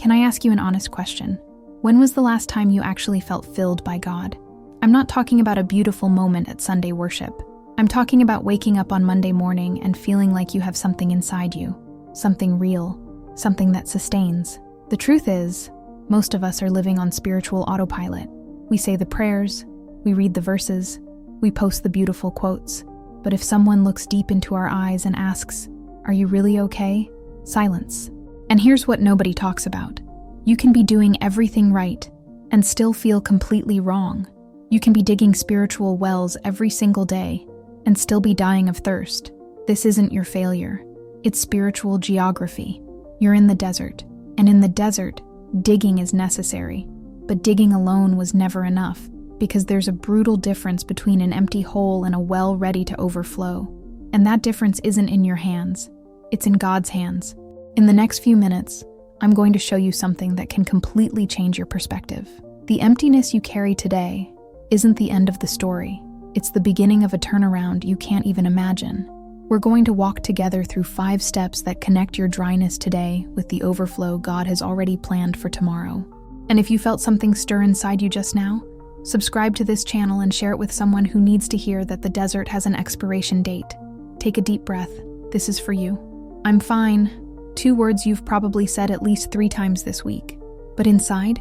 Can I ask you an honest question? When was the last time you actually felt filled by God? I'm not talking about a beautiful moment at Sunday worship. I'm talking about waking up on Monday morning and feeling like you have something inside you, something real, something that sustains. The truth is, most of us are living on spiritual autopilot. We say the prayers, we read the verses, we post the beautiful quotes. But if someone looks deep into our eyes and asks, "Are you really okay?" Silence. And here's what nobody talks about. You can be doing everything right and still feel completely wrong. You can be digging spiritual wells every single day and still be dying of thirst. This isn't your failure. It's spiritual geography. You're in the desert, and in the desert, digging is necessary. But digging alone was never enough, because there's a brutal difference between an empty hole and a well ready to overflow. And that difference isn't in your hands. It's in God's hands. In the next few minutes, I'm going to show you something that can completely change your perspective. The emptiness you carry today isn't the end of the story. It's the beginning of a turnaround you can't even imagine. We're going to walk together through 5 steps that connect your dryness today with the overflow God has already planned for tomorrow. And if you felt something stir inside you just now, subscribe to this channel and share it with someone who needs to hear that the desert has an expiration date. Take a deep breath. This is for you. I'm fine. 2 words you've probably said at least 3 times this week. But inside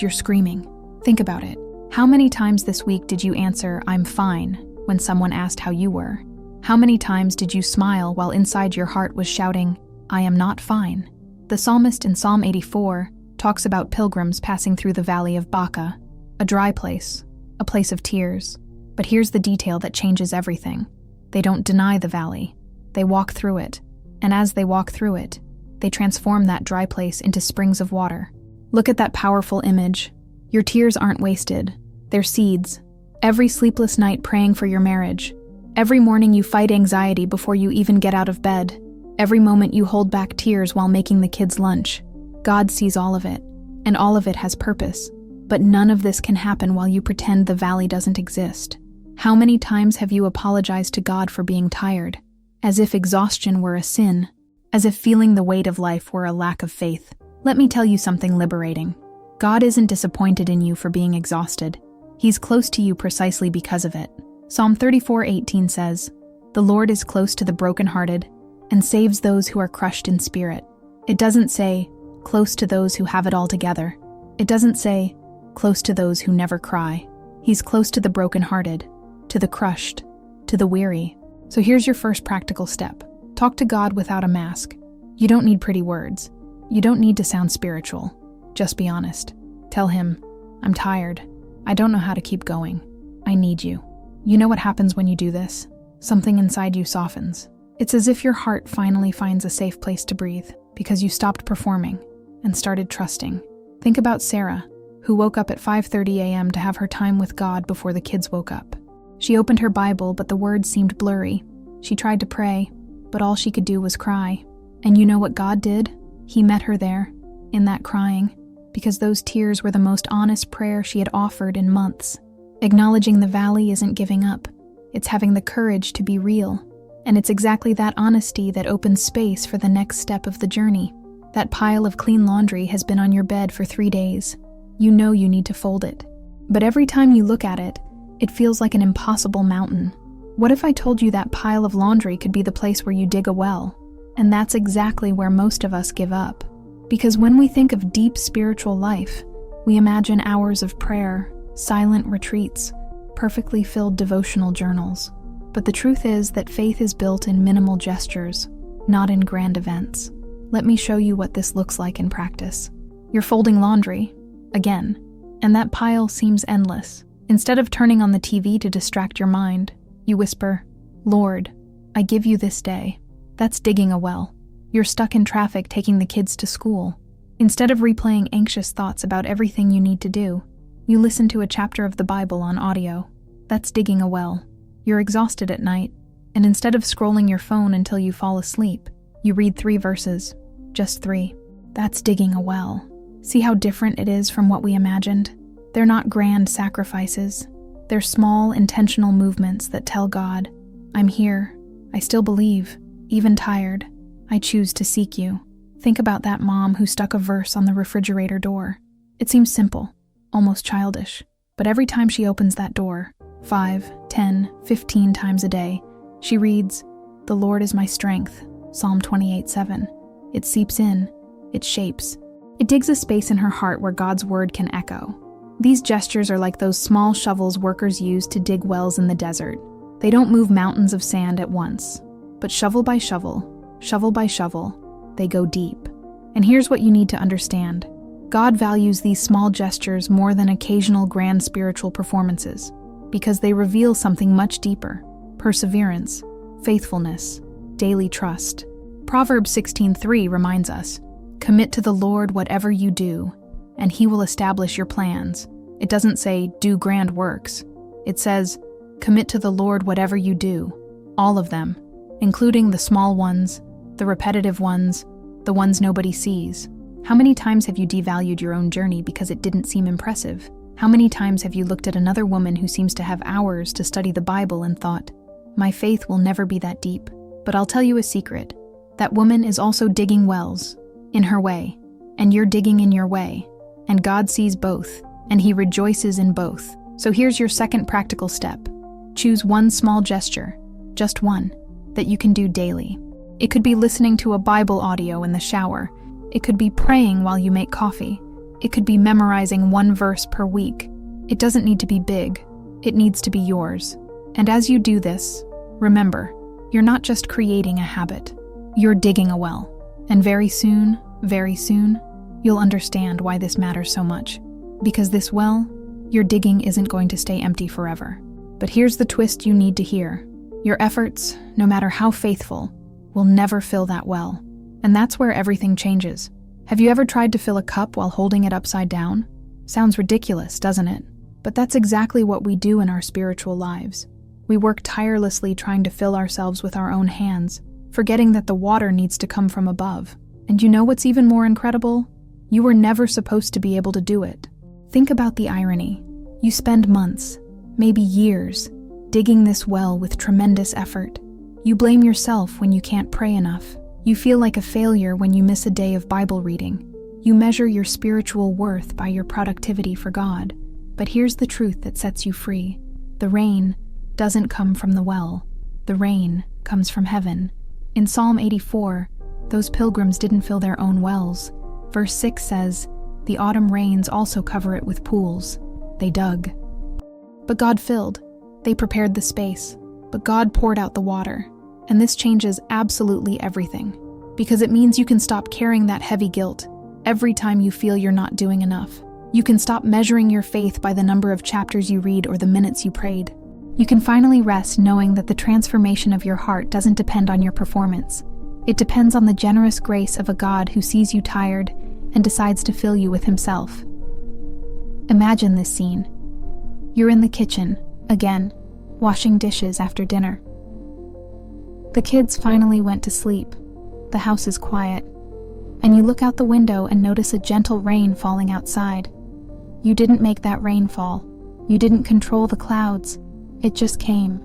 you're screaming. Think about it. How many times this week did you answer, "I'm fine," when someone asked how you were? How many times did you smile while inside your heart was shouting, "I am not fine"? The psalmist in Psalm 84 talks about pilgrims passing through the valley of Baca, a dry place, a place of tears. But here's the detail that changes everything. They don't deny the valley. They walk through it. And as they walk through it, they transform that dry place into springs of water. Look at that powerful image. Your tears aren't wasted. They're seeds. Every sleepless night praying for your marriage. Every morning you fight anxiety before you even get out of bed. Every moment you hold back tears while making the kids' lunch. God sees all of it, and all of it has purpose. But none of this can happen while you pretend the valley doesn't exist. How many times have you apologized to God for being tired? As if exhaustion were a sin, as if feeling the weight of life were a lack of faith. Let me tell you something liberating. God isn't disappointed in you for being exhausted. He's close to you precisely because of it. Psalm 34:18 says, "The Lord is close to the brokenhearted and saves those who are crushed in spirit." It doesn't say, close to those who have it all together. It doesn't say, close to those who never cry. He's close to the brokenhearted, to the crushed, to the weary. So here's your first practical step. Talk to God without a mask. You don't need pretty words. You don't need to sound spiritual. Just be honest. Tell him, "I'm tired. I don't know how to keep going. I need you." You know what happens when you do this? Something inside you softens. It's as if your heart finally finds a safe place to breathe because you stopped performing and started trusting. Think about Sarah, who woke up at 5:30 a.m. to have her time with God before the kids woke up. She opened her Bible, but the words seemed blurry. She tried to pray, but all she could do was cry. And you know what God did? He met her there, in that crying, because those tears were the most honest prayer she had offered in months. Acknowledging the valley isn't giving up. It's having the courage to be real. And it's exactly that honesty that opens space for the next step of the journey. That pile of clean laundry has been on your bed for 3 days. You know you need to fold it. But every time you look at it, it feels like an impossible mountain. What if I told you that pile of laundry could be the place where you dig a well? And that's exactly where most of us give up. Because when we think of deep spiritual life, we imagine hours of prayer, silent retreats, perfectly filled devotional journals. But the truth is that faith is built in minimal gestures, not in grand events. Let me show you what this looks like in practice. You're folding laundry, again, and that pile seems endless. Instead of turning on the TV to distract your mind, you whisper, "Lord, I give you this day." That's digging a well. You're stuck in traffic taking the kids to school. Instead of replaying anxious thoughts about everything you need to do, you listen to a chapter of the Bible on audio. That's digging a well. You're exhausted at night, and instead of scrolling your phone until you fall asleep, you read 3 verses, just 3. That's digging a well. See how different it is from what we imagined? They're not grand sacrifices. They're small, intentional movements that tell God, "I'm here. I still believe. Even tired. I choose to seek you." Think about that mom who stuck a verse on the refrigerator door. It seems simple, almost childish, but every time she opens that door, 5, 10, 15 times a day, she reads, "The Lord is my strength," Psalm 28:7. It seeps in, it shapes. It digs a space in her heart where God's word can echo. These gestures are like those small shovels workers use to dig wells in the desert. They don't move mountains of sand at once, but shovel by shovel, they go deep. And here's what you need to understand. God values these small gestures more than occasional grand spiritual performances, because they reveal something much deeper: perseverance, faithfulness, daily trust. Proverbs 16:3 reminds us, "Commit to the Lord whatever you do, and He will establish your plans." It doesn't say, "Do grand works." It says, "Commit to the Lord whatever you do," all of them, including the small ones, the repetitive ones, the ones nobody sees. How many times have you devalued your own journey because it didn't seem impressive? How many times have you looked at another woman who seems to have hours to study the Bible and thought, "My faith will never be that deep"? But I'll tell you a secret. That woman is also digging wells, in her way, and you're digging in your way. And God sees both, and He rejoices in both. So here's your second practical step. Choose one small gesture, just one, that you can do daily. It could be listening to a Bible audio in the shower. It could be praying while you make coffee. It could be memorizing one verse per week. It doesn't need to be big. It needs to be yours. And as you do this, remember, you're not just creating a habit. You're digging a well. And very soon, you'll understand why this matters so much. Because this well you're digging isn't going to stay empty forever. But here's the twist you need to hear. Your efforts, no matter how faithful, will never fill that well. And that's where everything changes. Have you ever tried to fill a cup while holding it upside down? Sounds ridiculous, doesn't it? But that's exactly what we do in our spiritual lives. We work tirelessly trying to fill ourselves with our own hands, forgetting that the water needs to come from above. And you know what's even more incredible? You were never supposed to be able to do it. Think about the irony. You spend months, maybe years, digging this well with tremendous effort. You blame yourself when you can't pray enough. You feel like a failure when you miss a day of Bible reading. You measure your spiritual worth by your productivity for God. But here's the truth that sets you free. The rain doesn't come from the well. The rain comes from heaven. In Psalm 84, those pilgrims didn't fill their own wells. Verse 6 says, "The autumn rains also cover it with pools." They dug. But God filled. They prepared the space. But God poured out the water. And this changes absolutely everything. Because it means you can stop carrying that heavy guilt every time you feel you're not doing enough. You can stop measuring your faith by the number of chapters you read or the minutes you prayed. You can finally rest knowing that the transformation of your heart doesn't depend on your performance. It depends on the generous grace of a God who sees you tired and decides to fill you with Himself. Imagine this scene. You're in the kitchen, again, washing dishes after dinner. The kids finally went to sleep. The house is quiet. And you look out the window and notice a gentle rain falling outside. You didn't make that rain fall. You didn't control the clouds. It just came.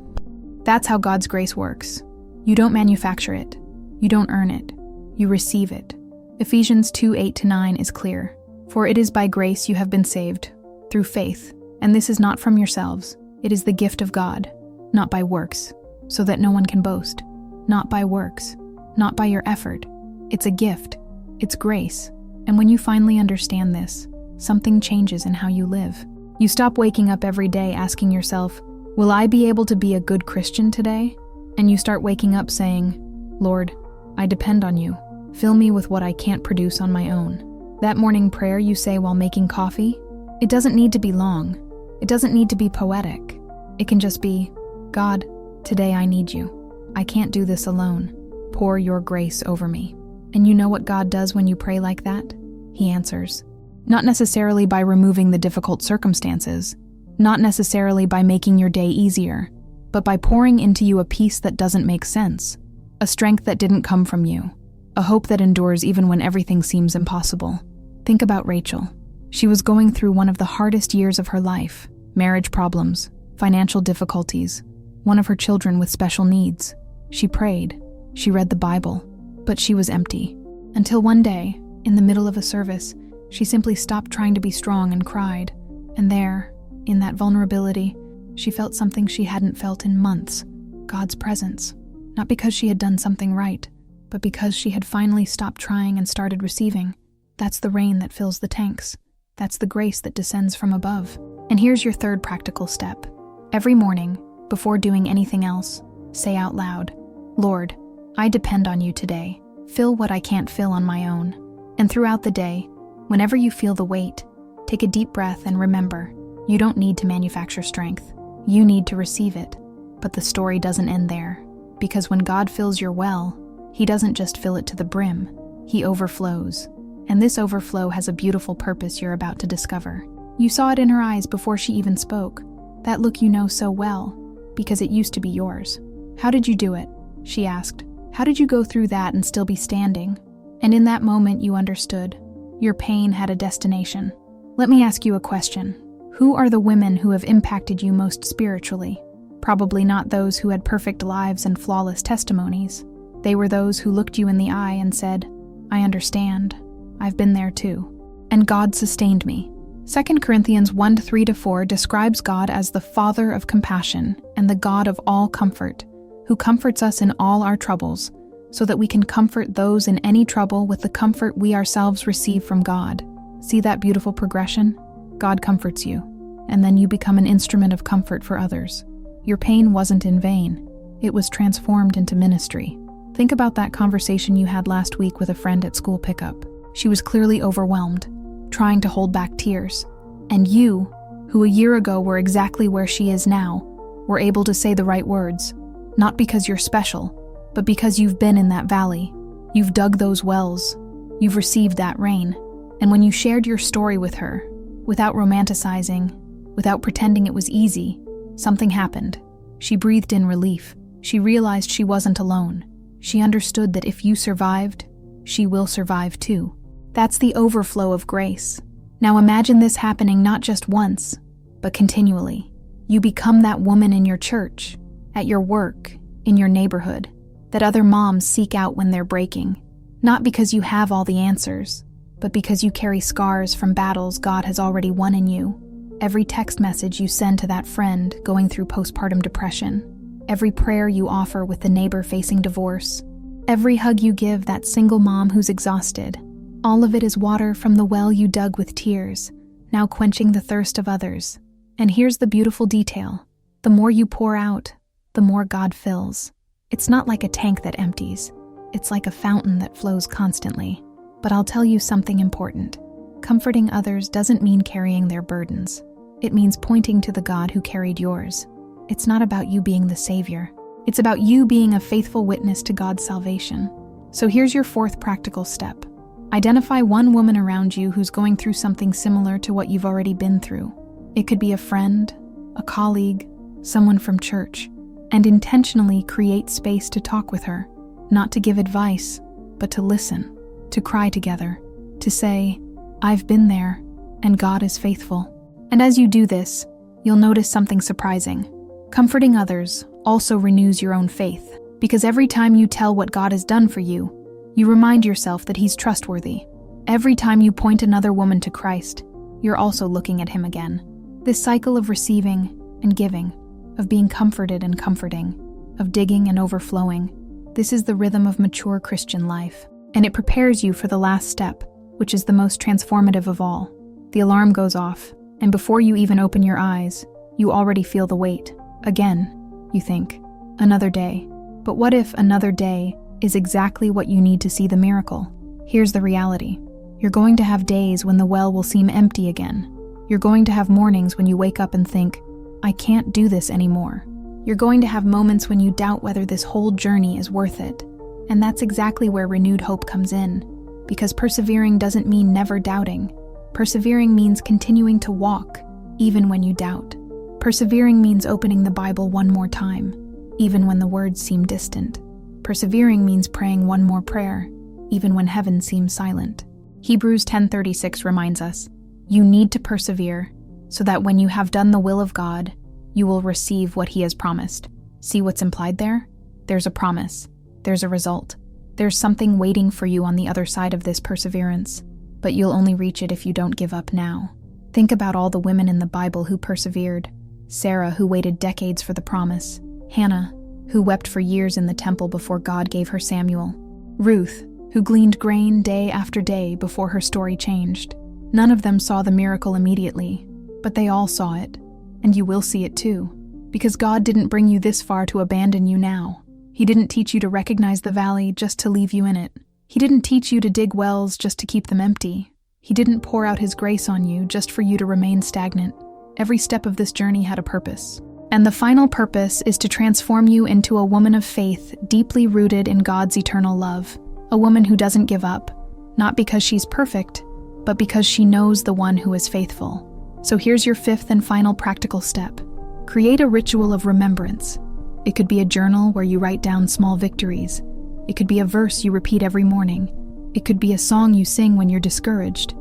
That's how God's grace works. You don't manufacture it. You don't earn it. You receive it. Ephesians 2:8-9 is clear. "For it is by grace you have been saved, through faith, and this is not from yourselves. It is the gift of God, not by works, so that no one can boast." Not by works, not by your effort. It's a gift. It's grace. And when you finally understand this, something changes in how you live. You stop waking up every day asking yourself, "Will I be able to be a good Christian today?" And you start waking up saying, "Lord, I depend on you. Fill me with what I can't produce on my own." That morning prayer you say while making coffee, it doesn't need to be long. It doesn't need to be poetic. It can just be, "God, today I need you. I can't do this alone. Pour your grace over me." And you know what God does when you pray like that? He answers. Not necessarily by removing the difficult circumstances, not necessarily by making your day easier, but by pouring into you a peace that doesn't make sense, a strength that didn't come from you, a hope that endures even when everything seems impossible. Think about Rachel. She was going through one of the hardest years of her life: marriage problems, financial difficulties, one of her children with special needs. She prayed, she read the Bible, but she was empty. Until one day, in the middle of a service, she simply stopped trying to be strong and cried. And there, in that vulnerability, she felt something she hadn't felt in months, God's presence. Not because she had done something right, but because she had finally stopped trying and started receiving. That's the rain that fills the tanks. That's the grace that descends from above. And here's your third practical step. Every morning, before doing anything else, say out loud, "Lord, I depend on you today. Fill what I can't fill on my own." And throughout the day, whenever you feel the weight, take a deep breath and remember, you don't need to manufacture strength. You need to receive it. But the story doesn't end there, because when God fills your well, He doesn't just fill it to the brim, He overflows. And this overflow has a beautiful purpose you're about to discover. You saw it in her eyes before she even spoke. That look you know so well, because it used to be yours. "How did you do it?" she asked. "How did you go through that and still be standing?" And in that moment you understood. Your pain had a destination. Let me ask you a question. Who are the women who have impacted you most spiritually? Probably not those who had perfect lives and flawless testimonies. They were those who looked you in the eye and said, "I understand. I've been there too. And God sustained me." 2 Corinthians 1:3-4 describes God as the Father of compassion and the God of all comfort, who comforts us in all our troubles, so that we can comfort those in any trouble with the comfort we ourselves receive from God. See that beautiful progression? God comforts you, and then you become an instrument of comfort for others. Your pain wasn't in vain. It was transformed into ministry. Think about that conversation you had last week with a friend at school pickup. She was clearly overwhelmed, trying to hold back tears. And you, who a year ago were exactly where she is now, were able to say the right words, not because you're special, but because you've been in that valley. You've dug those wells. You've received that rain. And when you shared your story with her, without romanticizing, without pretending it was easy, something happened. She breathed in relief. She realized she wasn't alone. She understood that if you survived, she will survive too. That's the overflow of grace. Now imagine this happening not just once, but continually. You become that woman in your church, at your work, in your neighborhood, that other moms seek out when they're breaking. Not because you have all the answers, but because you carry scars from battles God has already won in you. Every text message you send to that friend going through postpartum depression, every prayer you offer with the neighbor facing divorce, every hug you give that single mom who's exhausted, all of it is water from the well you dug with tears, now quenching the thirst of others. And here's the beautiful detail. The more you pour out, the more God fills. It's not like a tank that empties. It's like a fountain that flows constantly. But I'll tell you something important. Comforting others doesn't mean carrying their burdens. It means pointing to the God who carried yours. It's not about you being the savior. It's about you being a faithful witness to God's salvation. So here's your fourth practical step. Identify one woman around you who's going through something similar to what you've already been through. It could be a friend, a colleague, someone from church, and intentionally create space to talk with her, not to give advice, but to listen, to cry together, to say, "I've been there, and God is faithful." And as you do this, you'll notice something surprising. Comforting others also renews your own faith, because every time you tell what God has done for you, you remind yourself that He's trustworthy. Every time you point another woman to Christ, you're also looking at Him again. This cycle of receiving and giving, of being comforted and comforting, of digging and overflowing, this is the rhythm of mature Christian life. And it prepares you for the last step, which is the most transformative of all. The alarm goes off, and before you even open your eyes, you already feel the weight. Again, you think, another day. But what if another day is exactly what you need to see the miracle? Here's the reality. You're going to have days when the well will seem empty again. You're going to have mornings when you wake up and think, "I can't do this anymore." You're going to have moments when you doubt whether this whole journey is worth it. And that's exactly where renewed hope comes in. Because persevering doesn't mean never doubting. Persevering means continuing to walk, even when you doubt. Persevering means opening the Bible one more time, even when the words seem distant. Persevering means praying one more prayer, even when heaven seems silent. Hebrews 10:36 reminds us, you need to persevere, so that when you have done the will of God, you will receive what He has promised. See what's implied there? There's a promise. There's a result. There's something waiting for you on the other side of this perseverance, but you'll only reach it if you don't give up now. Think about all the women in the Bible who persevered. Sarah, who waited decades for the promise. Hannah, who wept for years in the temple before God gave her Samuel. Ruth, who gleaned grain day after day before her story changed. None of them saw the miracle immediately, but they all saw it, and you will see it too, because God didn't bring you this far to abandon you now. He didn't teach you to recognize the valley just to leave you in it. He didn't teach you to dig wells just to keep them empty. He didn't pour out His grace on you just for you to remain stagnant. Every step of this journey had a purpose. And the final purpose is to transform you into a woman of faith deeply rooted in God's eternal love. A woman who doesn't give up, not because she's perfect, but because she knows the one who is faithful. So here's your fifth and final practical step. Create a ritual of remembrance. It could be a journal where you write down small victories. It could be a verse you repeat every morning. It could be a song you sing when you're discouraged.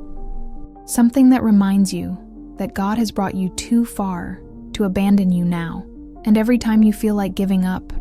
Something that reminds you that God has brought you too far to abandon you now. And every time you feel like giving up,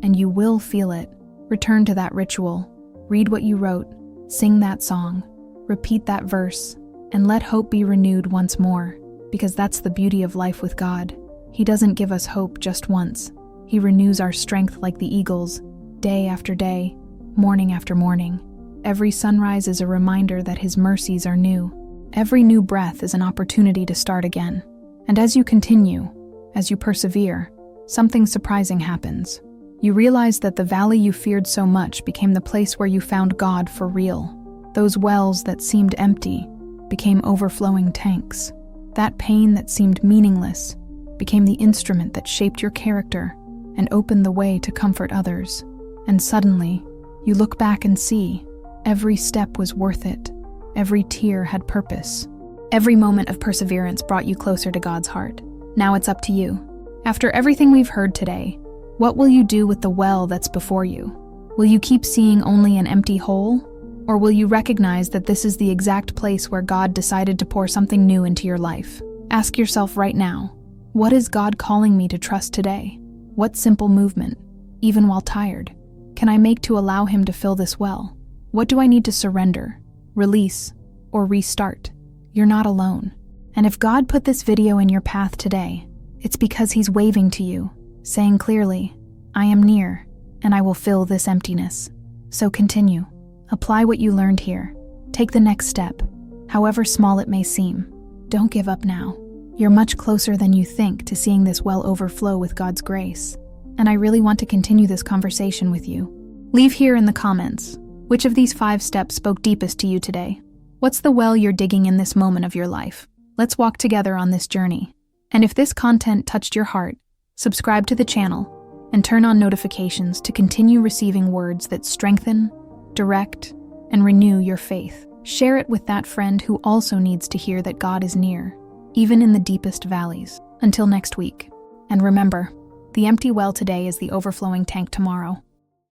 and you will feel it, return to that ritual. Read what you wrote, sing that song, repeat that verse, and let hope be renewed once more, because that's the beauty of life with God. He doesn't give us hope just once. He renews our strength like the eagles, day after day, morning after morning. Every sunrise is a reminder that His mercies are new. Every new breath is an opportunity to start again. And as you continue, as you persevere, something surprising happens. You realize that the valley you feared so much became the place where you found God for real. Those wells that seemed empty became overflowing tanks. That pain that seemed meaningless became the instrument that shaped your character and opened the way to comfort others. And suddenly, you look back and see, every step was worth it. Every tear had purpose. Every moment of perseverance brought you closer to God's heart. Now it's up to you. After everything we've heard today, what will you do with the well that's before you? Will you keep seeing only an empty hole? Or will you recognize that this is the exact place where God decided to pour something new into your life? Ask yourself right now, what is God calling me to trust today? What simple movement, even while tired, can I make to allow Him to fill this well? What do I need to surrender, release, or restart? You're not alone. And if God put this video in your path today, it's because He's waving to you, saying clearly, I am near, and I will fill this emptiness. So continue. Apply what you learned here. Take the next step, however small it may seem. Don't give up now. You're much closer than you think to seeing this well overflow with God's grace. And I really want to continue this conversation with you. Leave here in the comments, which of these 5 steps spoke deepest to you today? What's the well you're digging in this moment of your life? Let's walk together on this journey. And if this content touched your heart, subscribe to the channel and turn on notifications to continue receiving words that strengthen, direct, and renew your faith. Share it with that friend who also needs to hear that God is near, even in the deepest valleys. Until next week. And remember, the empty well today is the overflowing tank tomorrow.